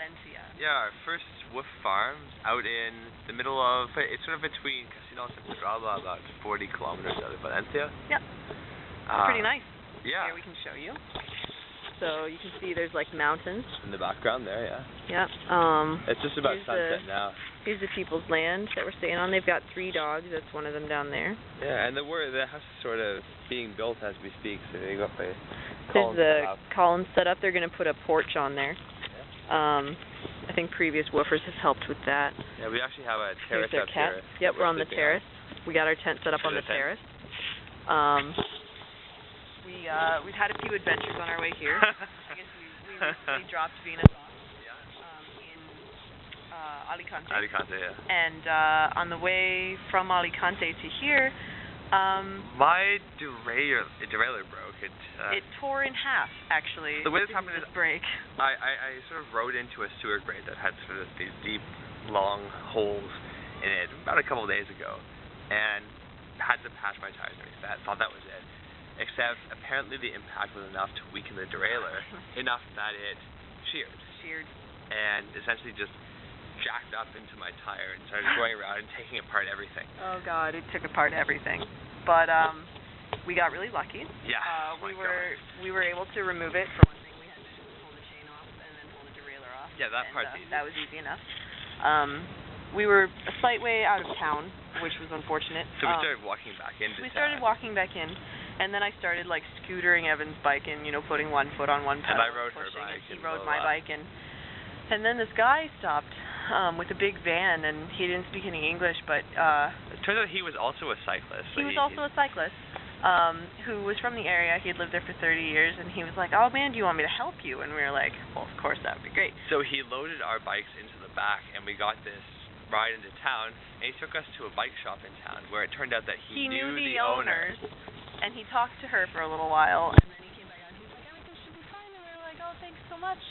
Valencia. Yeah, our first wolf farm out in the middle of, it's sort of between Casinos and Pedralba, about 40 kilometers out of Valencia. Yep. Pretty nice. Yeah. Here we can show you. So you can see there's like mountains. In the background there, yeah. Yep. It's just about sunset now. Here's the people's land that we're staying on. They've got 3 dogs. That's one of them down there. Yeah, and the house is sort of being built as we speak. So they got the columns set up. Columns set up. They're going to put a porch on there. Yeah. I think previous woofers have helped with that. Yeah, we actually have a terrace up cat. here. Yep, we're on the terrace. We got our tent set up on the terrace. We've had a few adventures on our way here. I guess we recently dropped Venus off in Alicante. Alicante, yeah. And on the way from Alicante to here, my derailleur broke. It tore in half, actually. The way this happened is break. I sort of rode into a sewer grate that had sort of these deep, long holes in it about a couple of days ago, and had to patch my tires underneath that. Thought that was it. Except apparently the impact was enough to weaken the derailleur enough that it sheared, and essentially just jacked up into my tire and started going around and taking apart everything. Oh God, it took apart everything. But we got really lucky. Yeah. We were able to remove it. For one thing, we had to pull the chain off and then pull the derailleur off. Yeah, that part's easy. That was easy enough. We were a slight way out of town, which was unfortunate. So we started walking back into town. We started walking back in, and then I started like scootering Evan's bike in, putting one foot on one pedal. And I rode her bike. He rode my bike in. And then this guy stopped with a big van, and he didn't speak any English, but it turns out he was also a cyclist. He was also a cyclist who was from the area. He had lived there for 30 years, and he was like, "Oh man, do you want me to help you?" And we were like, "Well, of course, that would be great." So he loaded our bikes into the back, and we got this ride into town, and he took us to a bike shop in town where it turned out that he knew the owners, and he talked to her for a little while, and then he came back out and he was like, "Everything should be fine," and we were like, "Oh, thanks so much."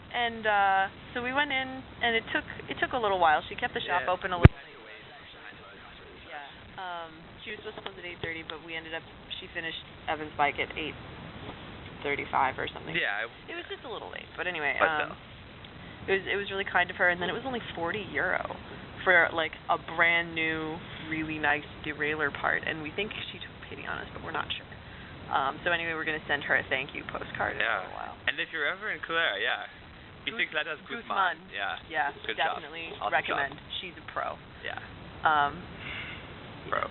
And so we went in, and it took a little while. She kept the shop open a little late. Yeah. She was supposed to close at 8:30, but she finished Evan's bike at 8:35 or something. Yeah. It was just a little late, but anyway, but it was really kind of her, and then it was only €40 for like a brand new, really nice derailleur part, and we think she took pity on us, but we're not sure. So anyway, we're gonna send her a thank you postcard in a little while. And if you're ever in Clare, Bicicletas Guzman. Yeah. Yeah, Good definitely job. recommend. She's a pro. Yeah. Pro.